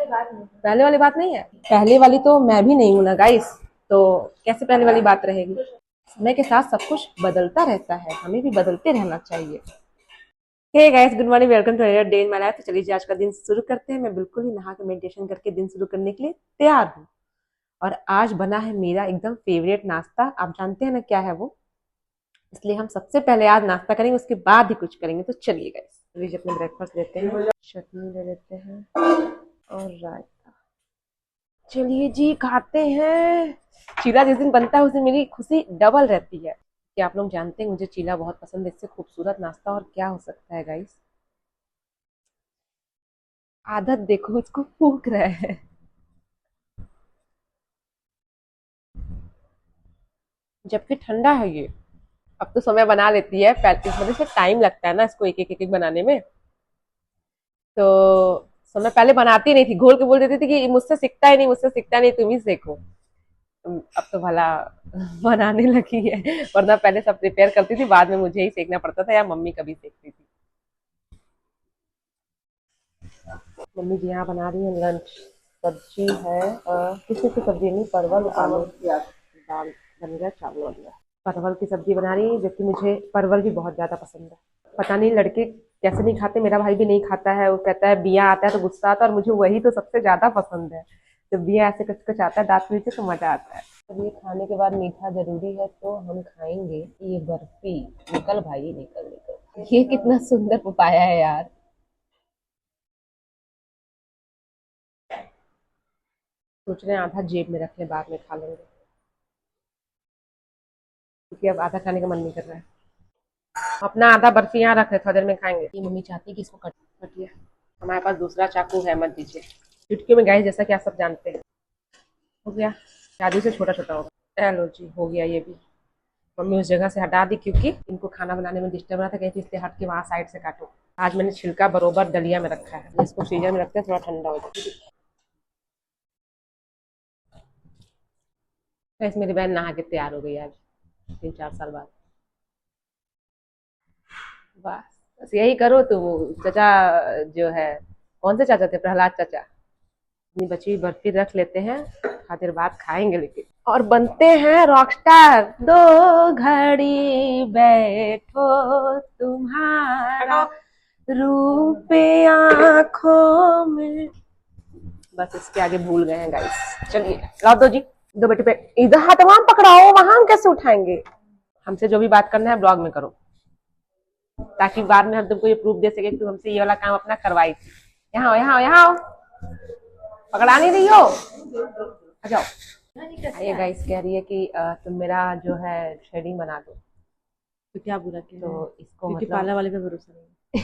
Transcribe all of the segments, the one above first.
पहले वाली बात नहीं है। पहले वाली तो मैं भी नहीं हूं ना गाइस, तो कैसे पहले वाली बात रहेगी। समय के साथ सब कुछ बदलता रहता है, हमें भी बदलते रहना चाहिए। Hey guys, good morning, welcome to another day in my life. तो चलिए आज का दिन शुरू करते हैं। मैं बिल्कुल ही नहा के मेडिटेशन करके दिन शुरू करने के लिए तैयार हूँ। और आज बना है मेरा एकदम फेवरेट नाश्ता। आप जानते हैं ना क्या है वो, इसलिए हम सबसे पहले आज नाश्ता करेंगे, उसके बाद ही कुछ करेंगे। तो चलिए गाइस, अभी अपने ब्रेकफास्ट लेते हैं, चटनी ले लेते हैं और रायता। चलिए जी, खाते हैं। चीला जिस दिन बनता है उस दिन मेरी खुशी डबल रहती है कि आप लोग जानते हैं मुझे चीला बहुत पसंद है। इससे खूबसूरत नाश्ता और क्या हो सकता है गाइस। आदत देखो, इसको फूक रहा है। जबकि ठंडा है ये। अब तो समय बना लेती है, पहले इस वजह से टाइम लगता है ना इसको एक एक बनाने में। तो समय पहले बनाती नहीं थी, घोल के बोल देती थी कि मुझसे सीखता ही नहीं, मुझसे सीखता नहीं, तुम ही सीखो। अब तो भला बनाने लगी है, वरना पहले सब प्रिपेयर करती थी, बाद में मुझे ही सीखना पड़ता था या मम्मी कभी सीखती थी। मम्मी जी यहाँ बना रही है लंच। सब्जी है, किस किस की सब्जी नहीं, परवल आलू दाल बन गया, चावल बन गया। परवल की सब्जी बना रही है, जबकि मुझे परवल भी बहुत ज्यादा पसंद है। पता नहीं लड़के कैसे नहीं खाते, मेरा भाई भी नहीं खाता है। वो कहता है बिया आता है तो गुस्सा आता है, और मुझे वही तो सबसे ज्यादा पसंद है। जब बिया ऐसे कच आता है दांत के नीचे तो मजा आता है। अब ये खाने के बाद मीठा जरूरी है, तो हम खाएंगे ये बर्फी। निकल भाई, निकल निकल। ये कितना सुंदर पपाया है यार। सोच रहे हैं आधा जेब में रख ले, बाद में खा लेंगे, क्योंकि अब आधा खाने का मन नहीं कर रहा है। अपना आधा बर्फी यहाँ रख ले, थोड़ी देर में खाएंगे। ये मम्मी चाहती है कि इसको कटिए। हमारे पास दूसरा चाकू है, मत दीजिए। चुटकी में गाइस, जैसा कि आप सब जानते हैं। हो गया, शादी से छोटा छोटा होगा। चलो जी, हो गया ये भी। मम्मी उस जगह से हटा दी क्योंकि इनको खाना बनाने में डिस्टर्ब रहा था, कहती इसलिए हट के वहां साइड से काटो। आज मैंने छिलका बरोबर दलिया में रखा है, इसको फ्रीजर में रखते हैं, थोड़ा ठंडा हो जाए। गाइस, मेरी बहन नहा के तैयार हो गई आज, 3-4 साल बाद। बस बस यही करो तो वो चाचा जो है, कौन से चाचा थे, प्रहलाद चाचा, अपनी बची हुई बर्फी रख लेते हैं, थोड़ा देर बाद खाएंगे। लेकिन और बनते हैं रॉकस्टार। दो घड़ी बैठो तुम्हारा रूप आंखों में। बस इसके आगे भूल गए हैं गाइस। चलिए लाओ दो जी, दो बेटे पे। इधर हाथ वहां पकड़ाओ, वहां कैसे उठाएंगे। हमसे जो भी बात करना है ब्लॉग में करो, ताकि बाद में हम तुमको ये प्रूफ दे सके कि तुम हमसे ये वाला काम अपना करवाई थी। यहाँ आओ, यहाँ आओ, यहाँ आओ, पकड़ा नहीं रही हो, आ जाओ। ये गाइस कह रही है कि तुम मेरा जो है शेडिंग बना दो। तो क्या बुरा किया तो है? इसको क्योंकि मतलब पार्लर वाले पे भरोसा नहीं है।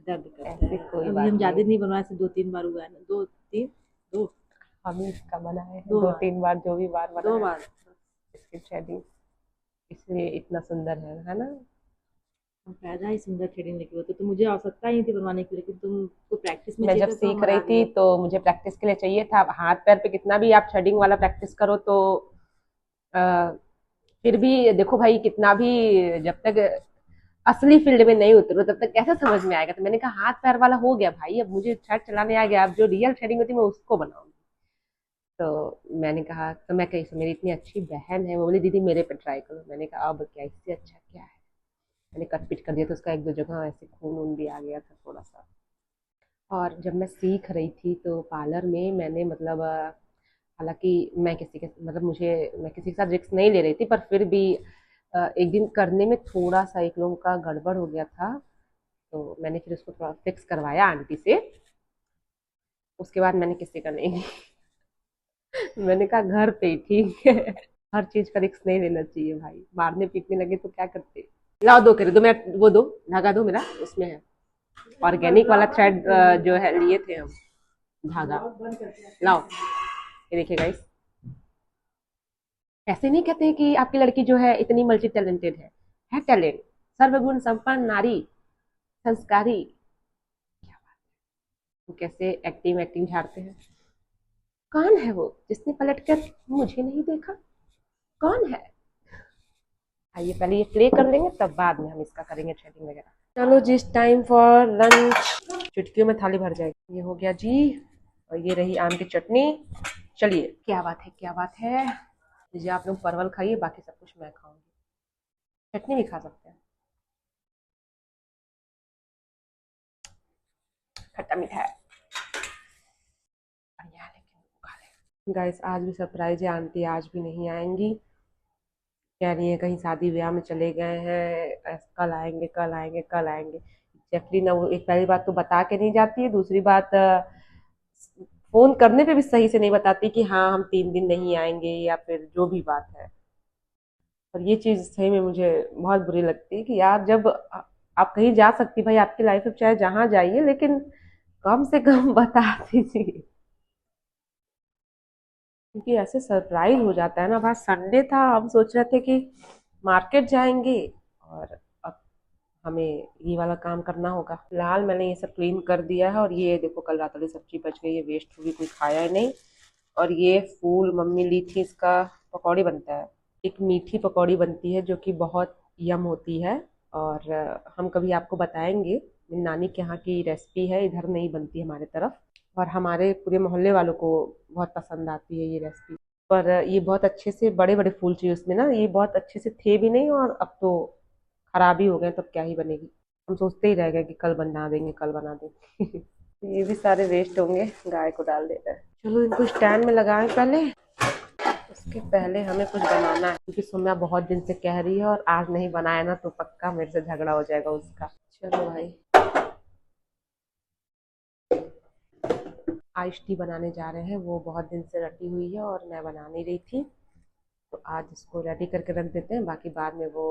दर्द करता ऐसी है। कोई अभी बात हम ज्यादा नहीं, नहीं बनवाए, से 2-3 बार हुआ है ना, दो हम ही इसका बनाए हैं दो दो बार तीन बार, जो भी बार दो बनाया बार इसकी शेडिंग, इसलिए इतना सुंदर है ना। हम पैदा ही सुंदर थ्रेडिंग लेके होते, तो मुझे आवश्यकता ही नहीं थी बनवाने की, लेकिन तुमको प्रैक्टिस में मैं चाहिए जब था तो हम सीख रही बना थी दिए। तो मुझे प्रैक्टिस के लिए चाहिए था। अब हाथ पैर पे कितना भी आप शेडिंग वाला प्रैक्टिस करो तो आ, फिर भी देखो भाई, कितना भी जब तक असली फील्ड में नहीं उतरो तब तक कैसे समझ में आएगा। तो मैंने कहा हाथ पैर वाला हो गया भाई, अब मुझे थ्रेड चलाने आ गया, अब जो रियल थ्रेडिंग होती है मैं उसको बनाऊंगी। तो मैंने कहा, तो मैं कही मेरी इतनी अच्छी बहन है, वो बोली दीदी मेरे पे ट्राई करो। मैंने कहा अब क्या, इससे अच्छा क्या है। मैंने कट पिट कर दिया तो उसका 1-2 जगह ऐसे खून वून भी आ गया था थोड़ा सा। और जब मैं सीख रही थी तो पार्लर में मैंने मतलब हालांकि मैं किसी के मतलब मुझे मैं किसी के साथ रिस्क नहीं ले रही थी, पर फिर भी एक दिन करने में थोड़ा सा एक लोगों का गड़बड़ हो गया था। तो मैंने फिर उसको थोड़ा फिक्स करवाया आंटी से। उसके बाद मैंने किसी का नहीं मैंने कहा घर पे ही ठीक है। हर चीज का रिस्क नहीं लेना चाहिए भाई, मारने पीटने लगे तो क्या करते। लाओ दो करे, 2 मिनट वो दो, धागा दो, मेरा उसमें है ऑर्गेनिक वाला थ्रेड जो है लिए थे हम, धागा। लाओ, ये देखिए गाइस। ऐसे नहीं कहते कि आपकी लड़की जो है इतनी मल्टी टैलेंटेड है टैलेंट, सर्वगुण संपन्न नारी, संस्कारी। क्या बात, वो कैसे एक्टिंग एक्टिंग झाड़ते हैं। कौन है वो जिसने पलटकर मुझे नहीं देखा, कौन है। आइए पहले ये प्ले कर लेंगे, तब बाद में हम इसका करेंगे थ्रेडिंग वगैरह। चलो जिस टाइम फॉर लंच, चुटकियों में थाली भर जाएगी। ये हो गया जी, और ये रही आम की चटनी। चलिए, क्या बात है, क्या बात है। लीजिए आप लोग परवल खाइए, बाकी सब कुछ मैं खाऊंगी। चटनी भी खा सकते हैं, खट्टा मीठा है, बढ़िया है, लेकिन खा ले। गाइस आज भी सरप्राइज है, आंटी आज भी नहीं आएंगी। कह रही है कहीं शादी ब्याह में चले गए हैं, कल आएंगे, कल आएंगे, कल आएंगे। एग्जैक्टली ना, वो एक पहली बात तो बता के नहीं जाती है, दूसरी बात फोन करने पे भी सही से नहीं बताती कि हाँ हम 3 दिन नहीं आएंगे, या फिर जो भी बात है। और ये चीज सही में मुझे बहुत बुरी लगती है कि यार जब आप कहीं जा सकती, भाई आपकी लाइफ में चाहे जहां जाइए, लेकिन कम से कम बता दीजिए। क्योंकि ऐसे सरप्राइज हो जाता है ना। आज संडे था, हम सोच रहे थे कि मार्केट जाएंगे, और अब हमें ये वाला काम करना होगा। फिलहाल मैंने ये सब क्लीन कर दिया है, और ये देखो कल रात वाली सब्जी बच गई है, वेस्ट होगी, कोई खाया ही नहीं। और ये फूल मम्मी ली थी, इसका पकौड़ी बनता है। एक मीठी पकौड़ी बनती है जो कि बहुत यम होती है, और हम कभी आपको बताएंगे। मेरी नानी के यहाँ की रेसिपी है, इधर नहीं बनती हमारे तरफ, और हमारे पूरे मोहल्ले वालों को बहुत पसंद आती है ये रेसिपी। पर ये बहुत अच्छे से बड़े बड़े फूल चाहिए उसमें ना, ये बहुत अच्छे से थे भी नहीं, और अब तो खराब ही हो गए, तब क्या ही बनेगी। हम सोचते ही रह गए कि कल बना देंगे, कल बना देंगे। ये भी सारे वेस्ट होंगे, गाय को डाल देते हैं। चलो इनको स्टैंड में लगाएं पहले, उसके पहले हमें कुछ बनाना है, क्योंकि सुम्या बहुत दिन से कह रही है, और आज नहीं बनाया ना तो पक्का मेरे से झगड़ा हो जाएगा उसका। चलो भाई, आइस टी बनाने जा रहे हैं, वो बहुत दिन से रटी हुई है और मैं बना नहीं रही थी, तो आज इसको रेडी करके रख देते हैं। बाकी बाद में वो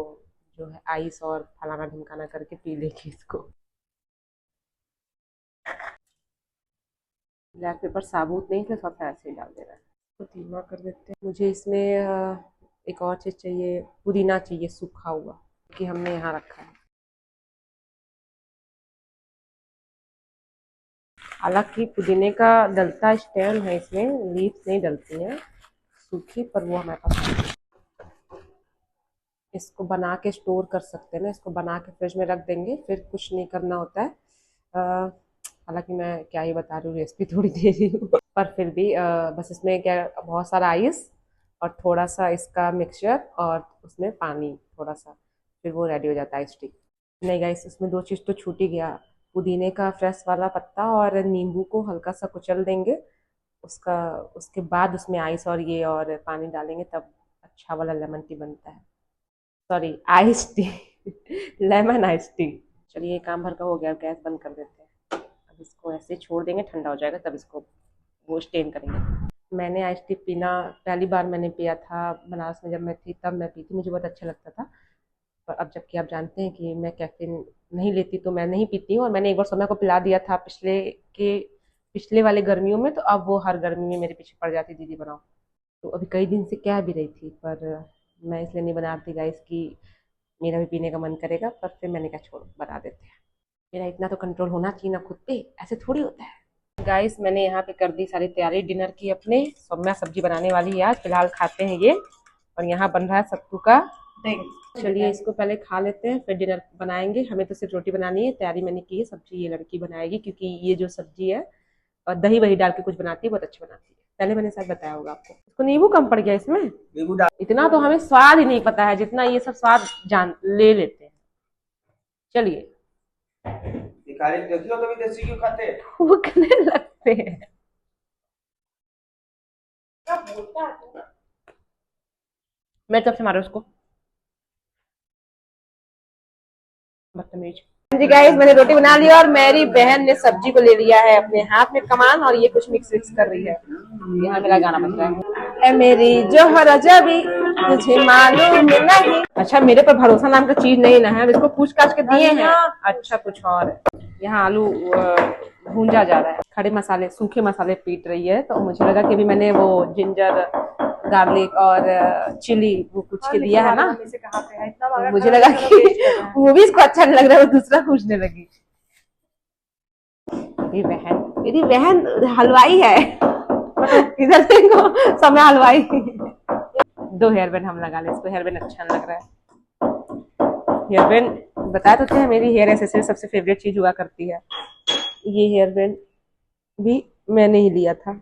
जो है आइस और फलाना ढिमकाना करके पी लेगी इसको। ब्लैक पेपर साबुत नहीं थे, सब ऐसे ही डाल दे रहा है, तो धीमा कर देते हैं। मुझे इसमें एक और चीज़ चाहिए, पुदीना चाहिए सूखा हुआ, कि हमने यहाँ रखा है। हालांकि पुदीने का डलता स्टेम है इसमें, लीव्स नहीं डलती हैं सूखी, पर वो हमारे पास है। इसको बना के स्टोर कर सकते हैं ना, इसको बना के फ्रिज में रख देंगे, फिर कुछ नहीं करना होता है। हालांकि मैं क्या ही बता रही हूँ, रेसिपी थोड़ी दे रही हूँ, पर फिर भी बस इसमें क्या, बहुत सारा आइस और थोड़ा सा इसका मिक्सचर, और उसमें पानी थोड़ा सा, फिर वो रेडी हो जाता है आइस टी। नहीं गाइस, इसमें 2 चीज़ तो छूट ही गया। पुदीने का फ्रेश वाला पत्ता और नींबू को हल्का सा कुचल देंगे, उसका उसके बाद उसमें आइस और ये और पानी डालेंगे, तब अच्छा वाला लेमन टी बनता है। Sorry, ice tea. Lemon ice tea. चलिए काम भर का हो गया, गैस बंद कर देते हैं। अब इसको ऐसे छोड़ देंगे, ठंडा हो जाएगा, तब इसको वो स्टेन करेंगे। मैंने आइस टी पीना पहली बार मैंने पिया था बनारस में, जब मैं थी तब मैं पी थी, मुझे बहुत अच्छा लगता था। पर अब जबकि आप जानते हैं कि मैं कैफीन नहीं लेती, तो मैं नहीं पीती हूँ। और मैंने एक बार समय को पिला दिया था पिछले वाले गर्मियों में, तो अब वो हर गर्मी में मेरे पीछे पड़ जाती, दीदी बनाओ। तो अभी कई दिन से कह भी रही थी, पर मैं इसलिए नहीं बनाती गाइस कि मेरा भी पीने का मन करेगा, पर फिर मैंने कहा छोड़ो, बना देते हैं। मेरा इतना तो कंट्रोल होना चाहिए ना खुद पे, ऐसे थोड़ी होता है। गाइस मैंने यहाँ पे कर दी सारी तैयारी डिनर की अपने। सौम्या सब्जी बनाने वाली है आज, फिलहाल खाते हैं ये। और यहाँ बन रहा है सत्तू का दही। चलिए इसको पहले खा लेते हैं, फिर डिनर बनाएंगे। हमें तो सिर्फ रोटी बनानी है, तैयारी मैंने की है, सब्जी ये लड़की बनाएगी, क्योंकि ये जो सब्जी है और दही वही डाल के कुछ बनाती है, बहुत अच्छी बनाती है। पहले मैंने शायद बताया होगा आपको। इसको नींबू कम पड़ गया इसमें, नींबू डाल। इतना तो हमें स्वाद ही नहीं पता है जितना ये सब स्वाद जान ले लेते हैं। चलिए, देखियो कभी देसी क्यों खाते हैं, भूखने लगते हैं। क्या बोलता है मैं तब से मारो उसको, बदतमीज। जी गाइस, मैंने रोटी बना ली और मेरी बहन ने सब्जी को ले लिया है अपने हाथ में कमान, और ये कुछ मिक्स विक्स कर रही है। यहाँ मेरा गाना बज रहा है, मेरी जोहर जबी तुझे मालूम नहीं। अच्छा, मेरे पर भरोसा नाम का चीज नहीं ना है, इसको पूछ काछ के दिए हैं। अच्छा कुछ और है। यहाँ आलू भूंजा जा रहा है, खड़े मसाले सूखे मसाले पीट रही है, तो मुझे लगा कि अभी मैंने वो जिंजर गार्लिक और चिली वो कुछ के दिया है ना, तो मुझे लगा कि वो भी इसको अच्छा नहीं लग रहा है, वो दूसरा पूछने लगी। मेरी बहन हलवाई है। इधर देखो, समय हलवाई। 2 हेयर बैंड हम लगा ले, इसको हेयर बैंड अच्छा नहीं लग रहा है। हेयर बैंड बता तो थे मेरी हेयर एसेसरी सबसे फेवरेट चीज हुआ करती है। ये हेयर बैंड भी मैंने ही लिया था।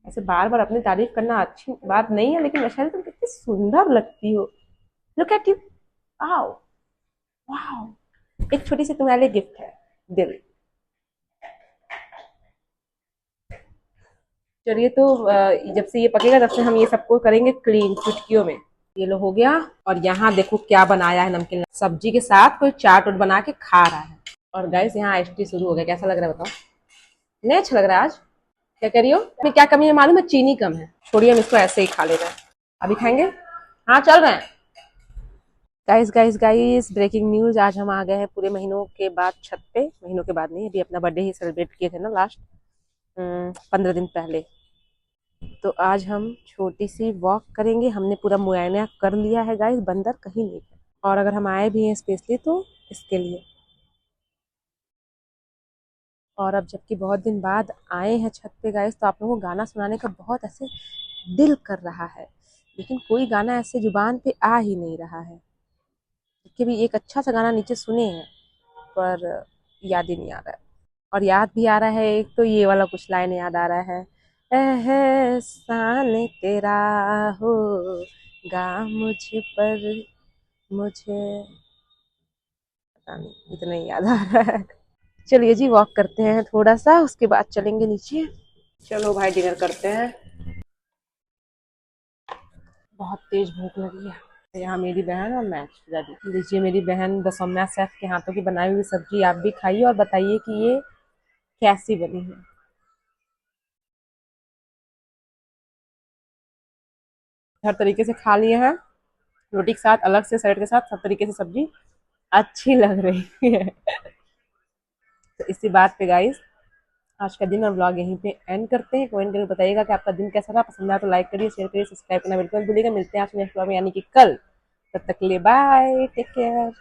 ऐसे बार बार अपनी तारीफ करना अच्छी बात नहीं है, लेकिन वैशाली तुम कितनी सुंदर लगती हो। Look at you. Wow. Wow. एक छोटी सी तुम्हारे लिए गिफ्ट है, दिल। चलिए तो जब से ये पकेगा तब से हम ये सबको करेंगे क्लीन चुटकियों में। ये लो हो गया। और यहाँ देखो क्या बनाया है, नमकीन सब्जी के साथ कोई चाट उट बना के खा रहा है। और गाइस यहाँ आइसटी शुरू हो गया। कैसा लग रहा है बताओ? नहीं अच्छा लग रहा है आज? क्या कह रही हो? इसमें क्या कमी है मालूम है? चीनी कम है। छोड़िए हम इसको ऐसे ही खा ले रहे हैं। अभी खाएंगे। हाँ चल रहे हैं। Guys guys guys breaking news, आज हम आ गए हैं पूरे महीनों के बाद छत पे। महीनों के बाद नहीं, अभी अपना बर्थडे ही सेलिब्रेट किए थे ना लास्ट 15 दिन पहले। तो आज हम छोटी सी वॉक करेंगे। हमने पूरा मुआयना कर लिया है गाइस, बंदर कहीं नहीं है। और अगर हम आए भी हैं स्पेशली तो इसके लिए। और अब जबकि बहुत दिन बाद आए हैं छत पे गाइस, तो आप लोगों को गाना सुनाने का बहुत ऐसे दिल कर रहा है, लेकिन कोई गाना ऐसे जुबान पे आ ही नहीं रहा है। कि भी एक अच्छा सा गाना नीचे सुने हैं, पर याद ही नहीं आ रहा है। और याद भी आ रहा है एक तो ये वाला कुछ लाइन याद आ रहा है, एहसान तेरा होगा मुझ पर, मुझे पता नहीं, इतना ही याद आ रहा है। चलिए जी वॉक करते हैं थोड़ा सा, उसके बाद चलेंगे नीचे। चलो भाई डिनर करते हैं। बहुत तेज भूख लगी है। यहाँ मेरी बहन और मैं दादी। लीजिए मेरी बहन द सौम्या शेफ के हाथों की बनाई हुई सब्जी, आप भी खाइए और बताइए कि ये कैसी बनी है। हर तरीके से खा लिए हैं, रोटी के साथ, अलग से सैलेड के साथ, सब तरीके से सब्जी अच्छी लग रही है। तो इसी बात पे गाइस आज का दिन और व्लॉग यहीं पे एंड करते हैं। कमेंट करके बताइएगा कि आपका दिन कैसा रहा। पसंद आया तो लाइक करिए, शेयर करिए, सब्सक्राइब करना बिल्कुल भूलिएगा। मिलते हैं आपसे नेक्स्ट व्लॉग में यानी कि कल। तब तक के लिए बाय, टेक केयर।